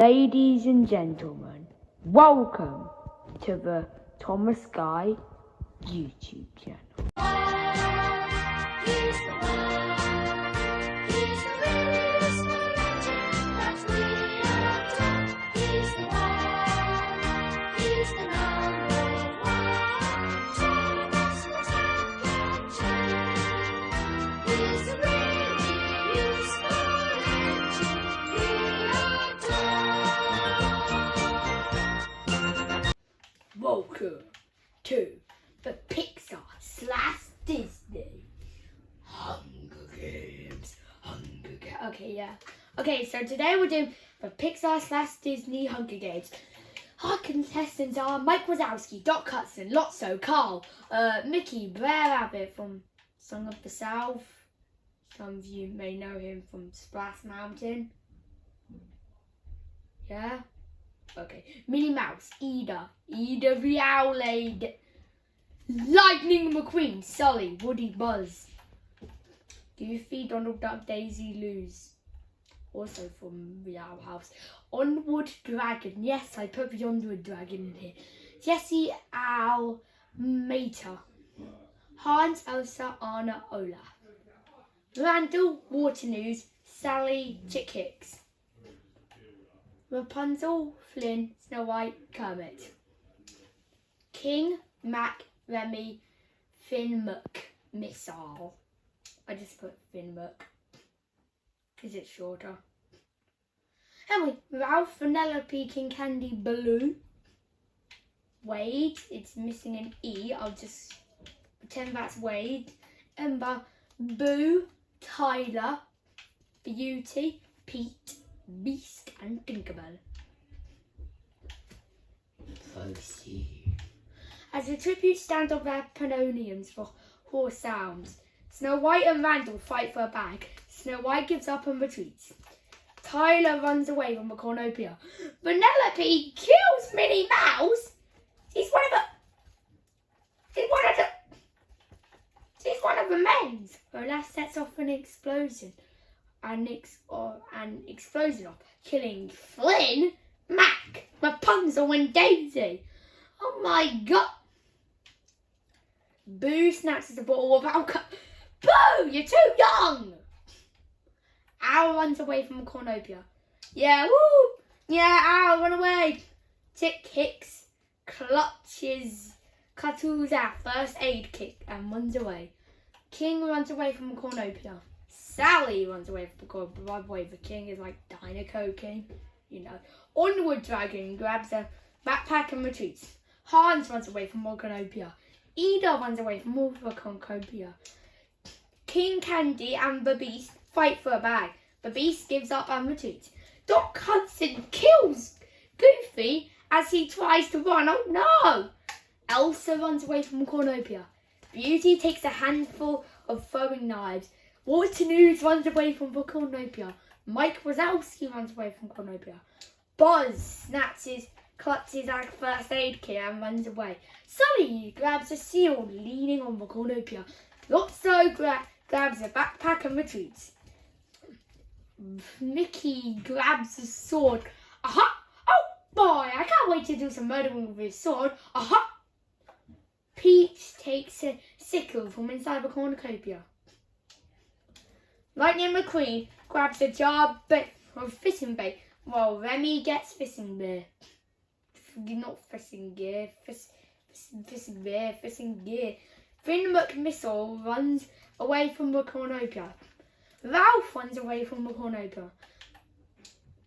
Ladies and gentlemen, welcome to the Thomas Guy YouTube channel. Welcome to the Pixar / Disney Hunger Games. Okay, yeah. Okay, so today we're doing the Pixar / Disney Hunger Games. Our contestants are Mike Wazowski, Doc Hudson, Lotso, Carl, Mickey, Brer Rabbit from Song of the South. Some of you may know him from Splash Mountain. Yeah? Okay. Minnie Mouse, Ida the Owlade, Lightning McQueen, Sully, Woody, Buzz, Goofy, Donald Duck, Daisy, Luz, also from the Owl House, Onward Dragon, yes, I put the Onward Dragon in here, Jessie, Owl, Mater, Hans, Elsa, Anna, Olaf, Randall, Waternoose, Sally, Chick Hicks, Rapunzel, Flynn, Snow White, Kermit, King, Mac, Remy, Finn, Muck, Missile. I just put Finn, Muck because it's shorter. Anyway, Ralph, Vanellope, King Candy, Baloo, Wade, it's missing an E, I'll just pretend that's Wade, Ember, Boo, Tyler, Beauty, Pete, Beast and Tinkerbell. As a tribute, stand up their Pannonians for horse sounds. Snow White and Randall fight for a bag. Snow White gives up and retreats. Tyler runs away from the cornucopia. Vanellope kills Minnie Mouse. She's one of the men's. Olaf sets off an explosion. An explosion off, killing Flynn, Mac, Rapunzel and Daisy. Oh my god. Boo snatches a bottle of alcohol. Boo, you're too young. Owl runs away from the cornucopia. Yeah, woo. Yeah, Owl, run away. Chick Hicks clutches our first aid kit and runs away. King runs away from the cornucopia. Sally runs away from the cornucopia. By the way, the king is like Dinoco King, you know. Onward Dragon grabs a backpack and retreats. Hans runs away from the cornucopia. Ida runs away from the cornucopia. King Candy and the Beast fight for a bag. The Beast gives up and retreats. Doc Hudson kills Goofy as he tries to run. Oh no! Elsa runs away from the cornucopia. Beauty takes a handful of throwing knives. Waternoose runs away from the cornucopia. Mike Wazowski runs away from cornucopia. Buzz clutches our first aid kit and runs away. Sully grabs a seal leaning on the cornucopia. Lotso grabs a backpack and retreats. Mickey grabs a sword. Aha! Oh boy, I can't wait to do some murdering with his sword. Aha! Pete takes a sickle from inside the cornucopia. Lightning McQueen grabs a jar of fishing bait while Remy gets fishing gear. Not fishing gear, fishing gear. Finn McMissile runs away from the cornucopia. Ralph runs away from the cornucopia.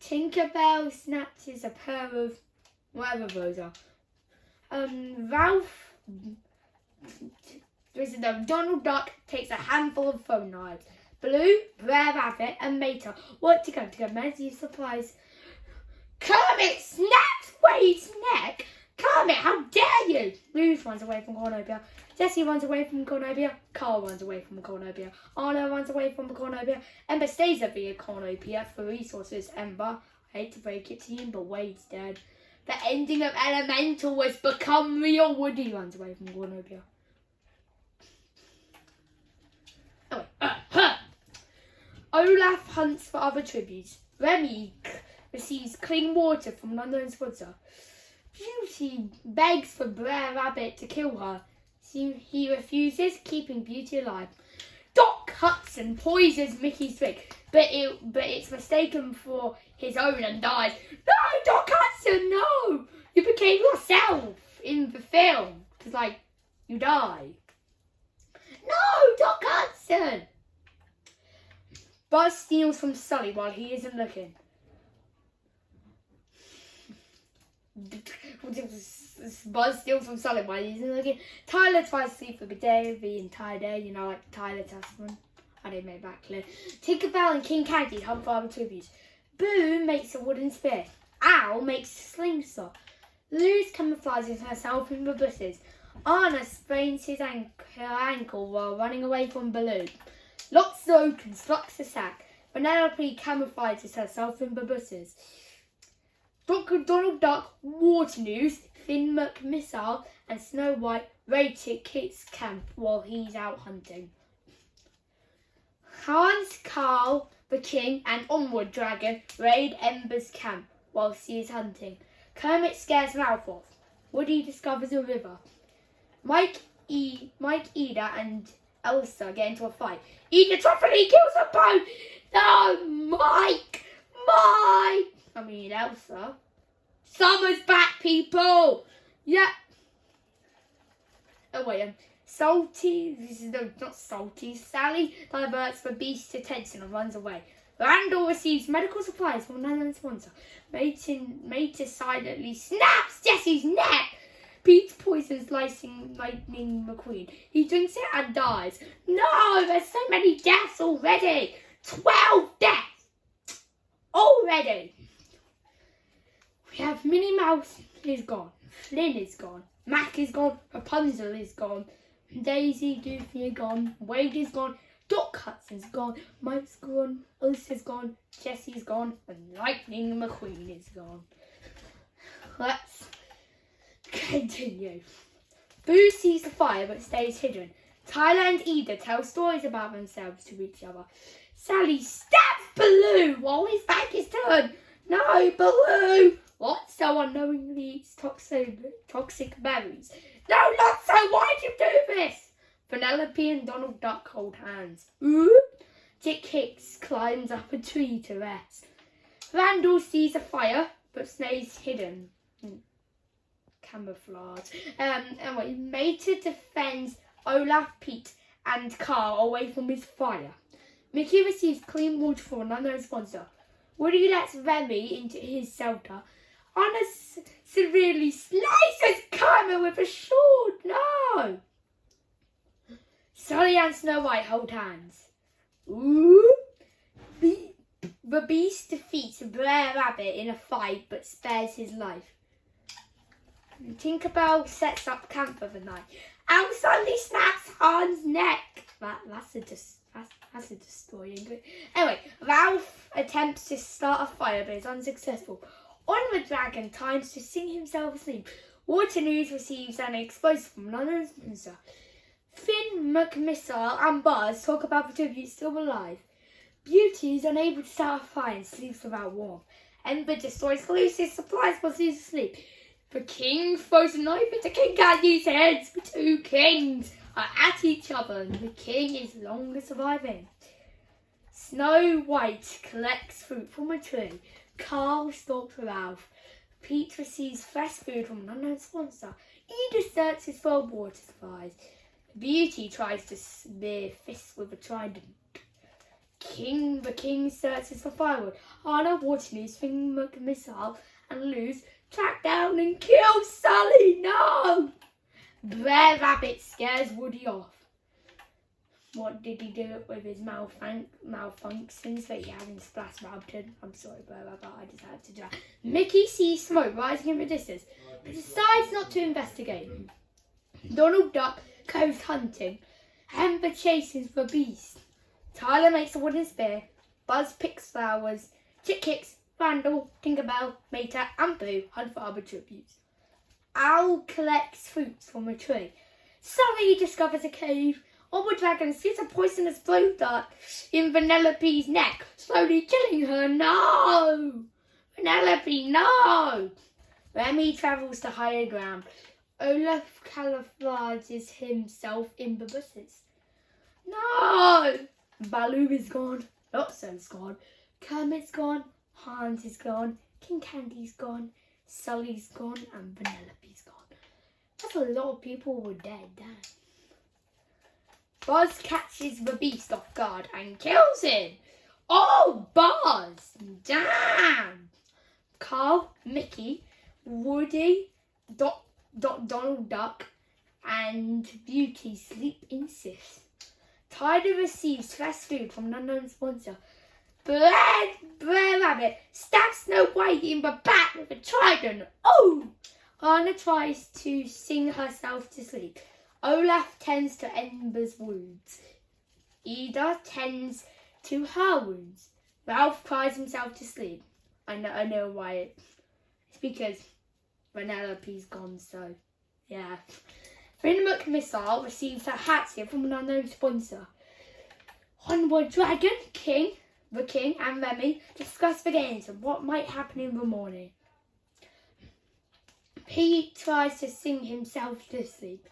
Tinkerbell snatches a pair of whatever those are. Donald Duck takes a handful of phone knives. Blue, Brer Rabbit and Mater work together to get many supplies. Kermit snaps Wade's neck. Kermit, how dare you! Luz runs away from cornucopia. Jessie runs away from cornucopia. Carl runs away from cornucopia. Anna runs away from cornucopia. Ember stays at the cornucopia for resources. Ember, I hate to break it to you, but Wade's dead. The ending of Elemental has become real. Woody runs away from cornucopia. Olaf hunts for other tributes. Remy receives clean water from an unknown sponsor. Beauty begs for Brer Rabbit to kill her. He refuses, keeping Beauty alive. Doc Hudson poisons Mickey's drink, but it's mistaken for his own and dies. No, Doc Hudson, no! You became yourself in the film. Because, like, you die. No, Doc Hudson! Buzz steals from Sully while he isn't looking. Buzz steals from Sully while he isn't looking. Tyler tries to sleep for the entire day. You know, like Tyler Tasman. I didn't make that clear. Tinkerbell and King Candy hunt for other tributes. Boo makes a wooden spear. Al makes a slingshot. Luz camouflages herself in the bushes. Anna sprains his ankle while running away from Baloo. Lotso constructs a sack. Penelope camouflages herself in the bushes. Dr. Donald Duck, Waternoose, Finn McMissile, and Snow White raid Kit's camp while he's out hunting. Hans, Carl, the King, and Onward Dragon raid Ember's camp while she is hunting. Kermit scares Ralph off. Woody discovers a river. Mike, Ida, and Elsa get into a fight. Ida truthfully kills a boat. No, Elsa. Summer's back, people. Yeah. Oh wait, Salty. Not Salty. Sally diverts the beast's attention and runs away. Randall receives medical supplies from an unknown sponsor. Mater silently snaps Jesse's neck. Pete poisons Lightning McQueen. He drinks it and dies. No, there's so many deaths already. 12 deaths already. We have Minnie Mouse is gone. Flynn is gone. Mac is gone. Rapunzel is gone. Daisy, Goofy are gone. Wade is gone. Doc Hudson's gone. Mike's gone. Elsa's gone. Jessie's gone. And Lightning McQueen is gone. Let's continue. Boo sees the fire but stays hidden. Tyler and Ida tell stories about themselves to each other. Sally stabs Baloo while his back is turned. No, Baloo! Lotso unknowingly eats toxic berries. No, Lotso, why'd you do this? Penelope and Donald Duck hold hands. Ooh! Dick Hicks climbs up a tree to rest. Randall sees a fire but stays hidden. Camouflage. Anyway, Mater defends Olaf, Pete, and Carl away from his fire. Mickey receives clean water from an unknown sponsor. Woody lets Remy into his shelter. Anna severely slices Kermit with a sword. No! Sully and Snow White hold hands. Ooh! The Beast defeats Brer Rabbit in a fight but spares his life. Tinkerbell sets up camp for the night. Al suddenly snaps Hans' neck. That's a destroying. Anyway, Ralph attempts to start a fire but is unsuccessful. Onward Dragon tries to sing himself asleep. Waternoose receives an explosive from an unknown sponsor. Finn, McMissile, and Buzz talk about the tribute still alive. Beauty is unable to start a fire and sleeps without warmth. Ember destroys Lucy's supplies while she's asleep. The king throws a knife into King Candy's head. The two kings are at each other and the king is longer surviving. Snow White collects fruit from a tree. Carl stalks Ralph. Pete receives fresh food from an unknown sponsor. Ida searches for water supplies. Beauty tries to spear fists with a trident. The king searches for firewood. Anna, Waternoose, Finn McMissile, and Luz track down and kill Sully. No! Brer Rabbit scares Woody off. What did he do with his malfunctions that he had in Splash Mountain? I'm sorry, Brer Rabbit, I just had to do that. Mickey sees smoke rising in the distance, but decides not to investigate. Donald Duck goes hunting. Amber chases the beast. Tyler makes a wooden spear. Buzz picks flowers. Chick kicks. Randall, Tinkerbell, Mater, and Boo hunt for other tributes. Owl collects fruits from a tree. Sully discovers a cave. Onward Dragon shoots a poisonous blow dart in Vanellope's neck, slowly killing her. No! Penelope, no! Remy travels to higher ground. Olaf camouflages himself in the bushes. No! Baloo is gone. Lotso's gone. Kermit's gone. Hans is gone. King Candy's gone. Sully's gone. And Penelope's gone. That's a lot of people were dead, damn. Buzz catches the beast off guard and kills him. Oh, Buzz! Damn! Carl, Mickey, Woody, Donald Duck, and Beauty sleep in shifts. Tyler receives fast food from an unknown sponsor. Brer Rabbit stabs Snow White in the back with a trident. Oh! Anna tries to sing herself to sleep. Olaf tends to Ember's wounds. Ida tends to her wounds. Ralph cries himself to sleep. I know why. It's because Penelope's gone, so yeah. Finmuck Missile receives a hatchet from an unknown sponsor. Onward Dragon, the King and Remy discuss the games and what might happen in the morning. Pete tries to sing himself to sleep.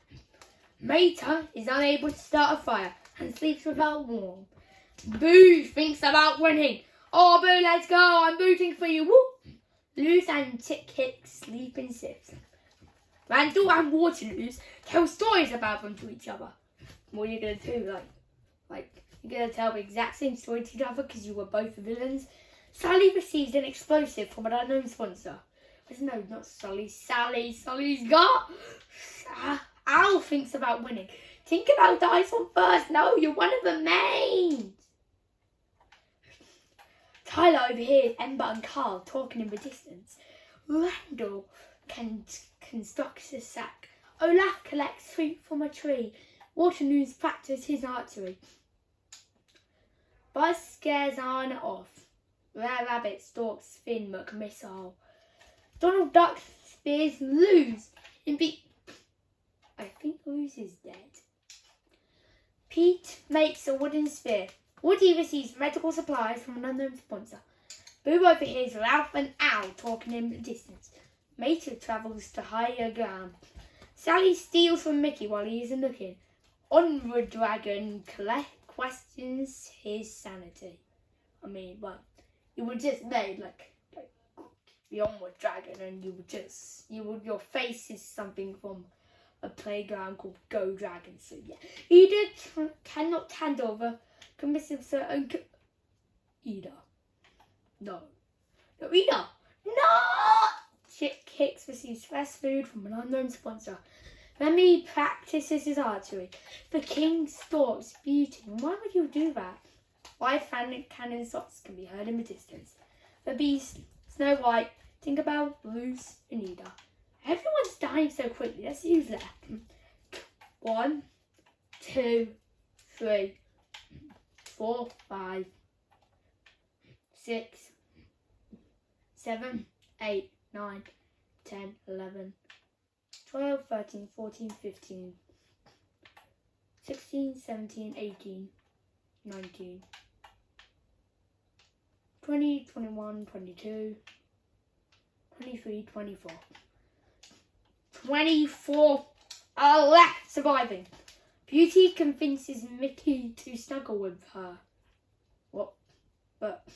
Mater is unable to start a fire and sleeps without warmth. Boo thinks about winning. Oh, Boo, let's go. I'm rooting for you. Woo! Luz and Chick Hicks sleep in shifts. Randall and Waterloos tell stories about them to each other. What are you going to do? Like, you're going to tell the exact same story to each other because you were both villains? Sally receives an explosive from an unknown sponsor. No, not Sully. Sully's got... Al thinks about winning. Tinkerbell dies on first. No, you're one of the mains. Tyler overhears Ember and Carl talking in the distance. Randall constructs a sack. Olaf collects fruit from a tree. Waterloos practices his archery. Buzz scares Anna off. Rare Rabbit stalks Finmuck Missile. Donald Duck spears Luz in the... I think Luz is dead. Pete makes a wooden spear. Woody receives medical supplies from an unknown sponsor. Boo overhears Ralph and Al talking in the distance. Mater travels to higher ground. Sally steals from Mickey while he isn't looking. Onward Dragon questions his sanity. I mean, well, you were just made like the Onward Dragon, and your face is something from a playground called Go Dragon. So yeah, Ida cannot hand over commissive and Ida. No, Ida. No. Chick Hicks receives fast food from an unknown sponsor. Remy practices his archery. The King stalks Beauty. Why would you do that? White cannon shots can be heard in the distance. The Beast, Snow White, Tinkerbell, Luz, and Ida. Everyone's dying so quickly. Let's use that. 1, 2, 3, 4, 5, 6, 7, 8, 9, 10, 11, 12, 13, 14, 15, 16, 17, 18, 19, 20, 21, 22, 23, 24. 24 are left surviving. Beauty convinces Mickey to snuggle with her. What? But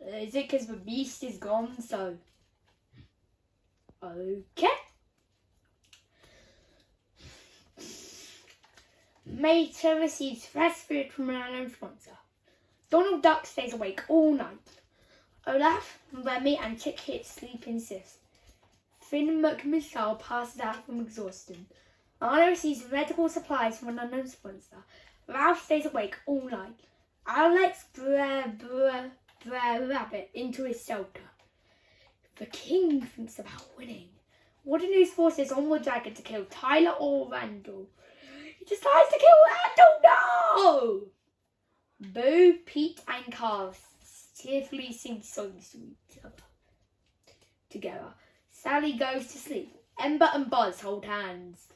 is it because the Beast is gone? So okay. Mater receives fresh food from an unknown sponsor. Donald Duck stays awake all night. Olaf, Remy and Chick Hicks sleep in shifts. Finmuck Missile passes out from exhaustion. Anna receives medical supplies from an unknown sponsor. Ralph stays awake all night. Alex Brer Rabbit into his shelter. The King thinks about winning. Waterloos forces Onward Dragon to kill Tyler or Randall. He decides to kill Randall! No! Boo, Pete and Carl cheerfully sing songs to each other together. Sally goes to sleep. Ember and Buzz hold hands.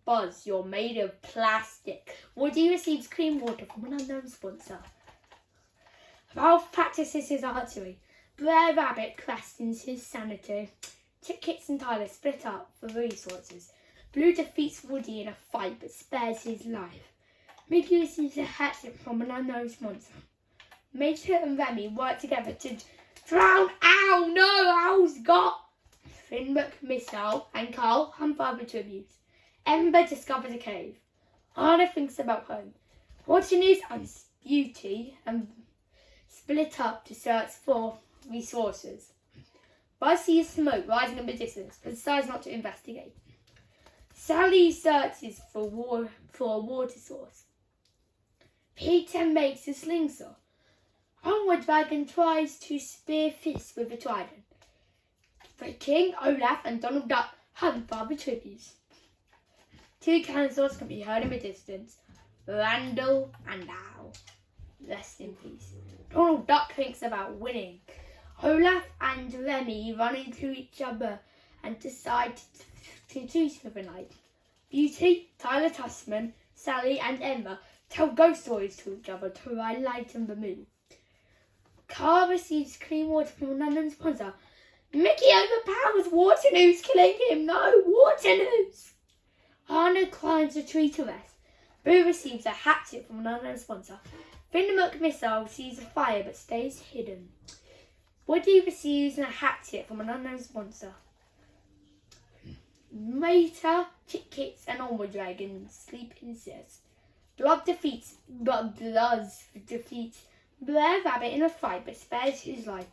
Buzz, you're made of plastic. Woody receives clean water from an unknown sponsor. Ralph practices his archery. Brer Rabbit questions his sanity. Kits and Tyler split up for resources. Blue defeats Woody in a fight but spares his life. Mickey receives a hatchet from an unknown sponsor. Mater and Remy work together to drown Owl. No, Owl's got Finbuck, Missile, and Carl and Father to abuse. Ember discovers a cave. Anna thinks about home. Fortune's and Beauty and split up to search for resources. Buzz sees smoke rising in the distance but decides not to investigate. Sally searches for a water source. Peter makes a sling saw. Onward Dragon tries to spear fish with a trident. The King, Olaf, and Donald Duck hunt Father Tributes. Two dinosaurs can be heard in the distance. Randall and Owl. Rest in peace. Donald Duck thinks about winning. Olaf and Remy run into each other and decide to do for the night. Beauty, Tyler Tussman, Sally, and Emma tell ghost stories to each other to lighten the mood. Carl receives clean water from an unknown sponsor. Mickey overpowers Waternoose, killing him. No, Waternoose! Arnold climbs a tree to rest. Boo receives a hatchet from an unknown sponsor. Findermuck Missile sees a fire but stays hidden. Woody receives a hatchet from an unknown sponsor. Mater, Kits, and Onward Dragon sleep in Sis. Blood defeats Brer Rabbit in a fight but spares his life.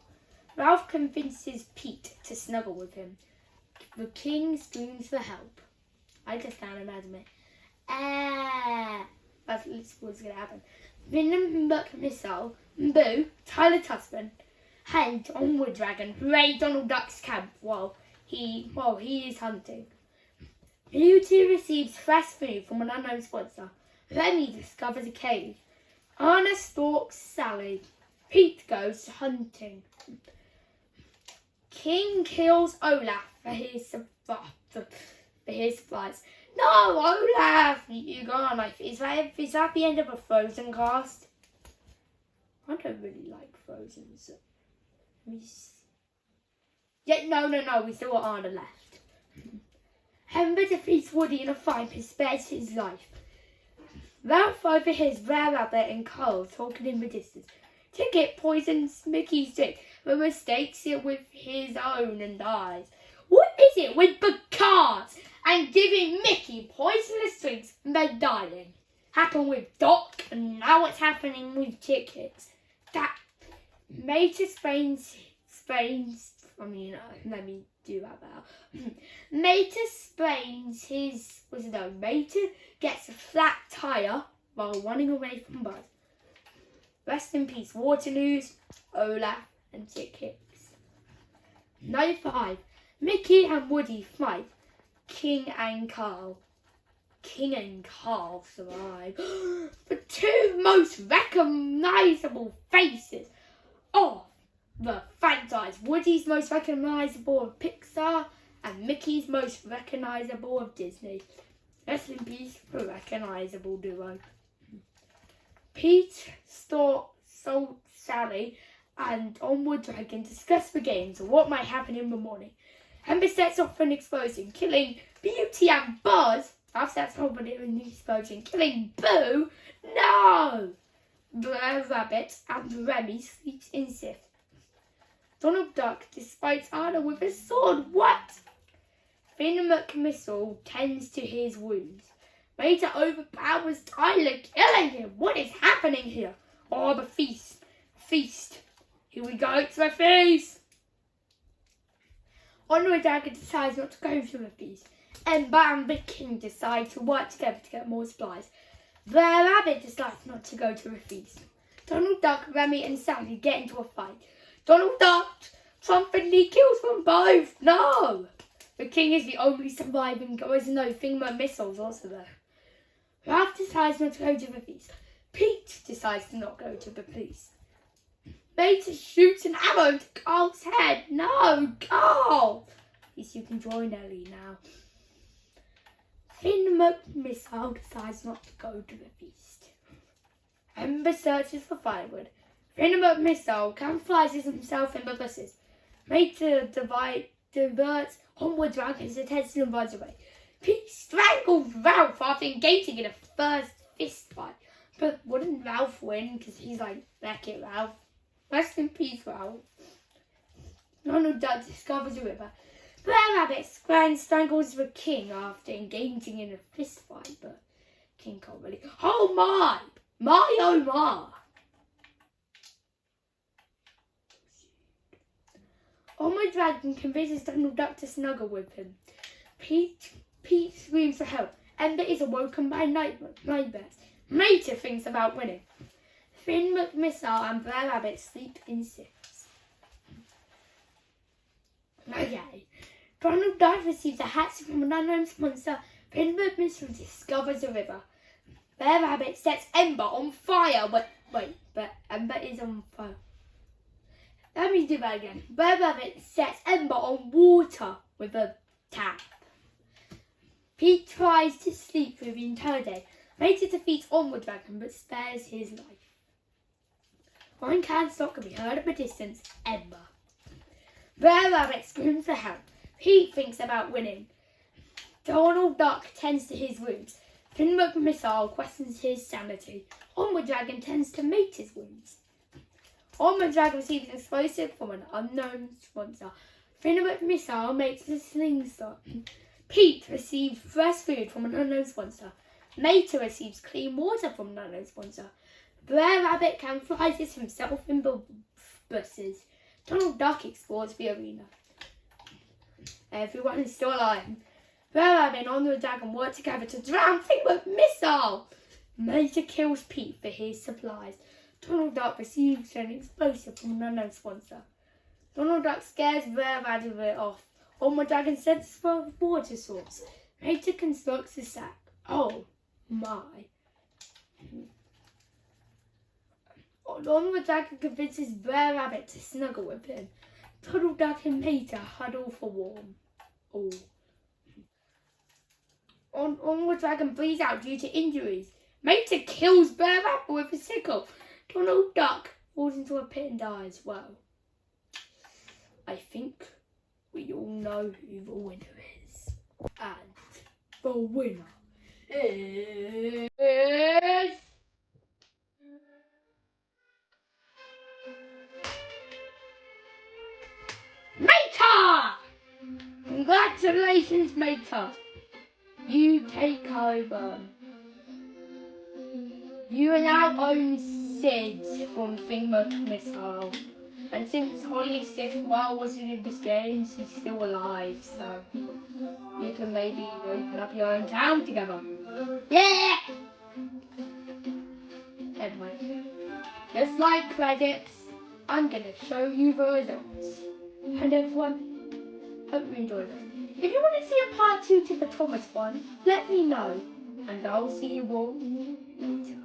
Ralph convinces Pete to snuggle with him. The King screams for help. I just can't imagine it. That's what's going to happen. Findermuck Missile, Boo, Tyler Tussman, and Onward Dragon raid Donald Duck's camp while he is hunting. Beauty receives fresh food from an unknown sponsor. Remy discovers a cave. Anna stalks Sally. Pete goes hunting. King kills Olaf for his supplies. No, Olaf, you gone. Is that the end of a Frozen cast? I don't really like Frozen. So yeah, no, we still got Anna left. Ember defeats Woody in a fight and spares his life. Ralph overhears Brer Rabbit and Carl talking in the distance. Ticket poisons Mickey's drink, but mistakes it with his own and dies. What is it with the cards and giving Mickey poisonous drinks and then dying? Happened with Doc, and now it's happening with Tickets. That Mater let me do that now. Mater gets a flat tire while running away from Buzz. Rest in peace, Waternoose, Olaf, and Tickets. Night 5. Mickey and Woody fight. King and Carl survive. The two most recognisable faces of the franchise. Woody's most recognisable of Pixar and Mickey's most recognisable of Disney. Rest in peace, the recognisable duo. Pete, Salt, Sally, and Onward Dragon discuss the games and what might happen in the morning. Ember sets off an explosion, killing Beauty and Buzz. Ralph sets off an explosion, killing Boo. No! Brer Rabbit and Remy sleeps in Sif. Donald Duck despises Anna with a sword. What? Findermuck Missile tends to his wounds. Mater overpowers Tyler, killing him. What is happening here? Oh, the feast. Feast. Here we go to the feast. Onward Dragon decides not to go to the feast. Ember and the King decide to work together to get more supplies. Brer Rabbit decides not to go to the feast. Donald Duck, Remy, and Sally get into a fight. Donald Duck triumphantly kills them both. No! The King is the only surviving. There's no Fingerman missiles also there. Ralph decides not to go to the feast. Pete decides to not go to the feast. Mater shoots an arrow into Carl's head. No, Carl! At least you can join Ellie now. Findermuck Missile decides not to go to the feast. Ember searches for firewood. Finnerbot missile camouflages himself in the buses, made to divert onward dragons' attention and runs away. Pete strangles Ralph after engaging in a first fist fight. But wouldn't Ralph win? Because he's like, back it, Ralph. Rest in peace, Ralph. Donald Duck discovers a river. Brer Rabbit strangles the king after engaging in a fist fight, but King can't really. Oh my! My oh my! Onward Dragon convinces Donald Duck to snuggle with him. Pete screams for help. Ember is awoken by nightmares. Mater thinks about winning. Finn McMissile and Brer Rabbit sleep in six. Okay. Donald Duck receives a hatchet from an unknown sponsor. Finn McMissile discovers a river. Brer Rabbit sets Ember on fire. But Ember is on fire. Let me do that again. Brer Rabbit sets Ember on water with a tap. Pete tries to sleep through the entire day. Mater defeats Onward Dragon but spares his life. One canned stock can be heard in the distance. Ember. Brer Rabbit screams for help. Pete thinks about winning. Donald Duck tends to his wounds. Finn McMissile questions his sanity. Onward Dragon tends to Mater's wounds. Onward Dragon receives an explosive from an unknown sponsor. Finn McMissile makes a slingshot. Pete receives fresh food from an unknown sponsor. Mater receives clean water from an unknown sponsor. Brer Rabbit camouflages himself in buses. Donald Duck explores the arena. Everyone is still alive. Brer Rabbit and Onward Dragon work together to drown Finn McMissile. Mater kills Pete for his supplies. Donald Duck receives an explosive from an unknown sponsor. Donald Duck scares Brer Rabbit off. Onward Dragon sends for a water source. Mater constructs a sack. Oh my. Onward Dragon convinces Brer Rabbit to snuggle with him. Donald Duck and Mater huddle for warmth. Oh. Onward Dragon bleeds out due to injuries. Mater kills Brer Rabbit with a sickle. Donald Duck falls into a pit and dies. Well, I think we all know who the winner is. And the winner is... Mater! Congratulations, Mater. You take over. You now own Sid from Fingmut Missile. And since only Sid wasn't in this game, he's still alive, so you can maybe open up your own town together. Yeah! Anyway, just like credits, I'm gonna show you the results. And everyone, hope you enjoyed it. If you want to see a part 2 to the Thomas one, let me know. And I'll see you all later.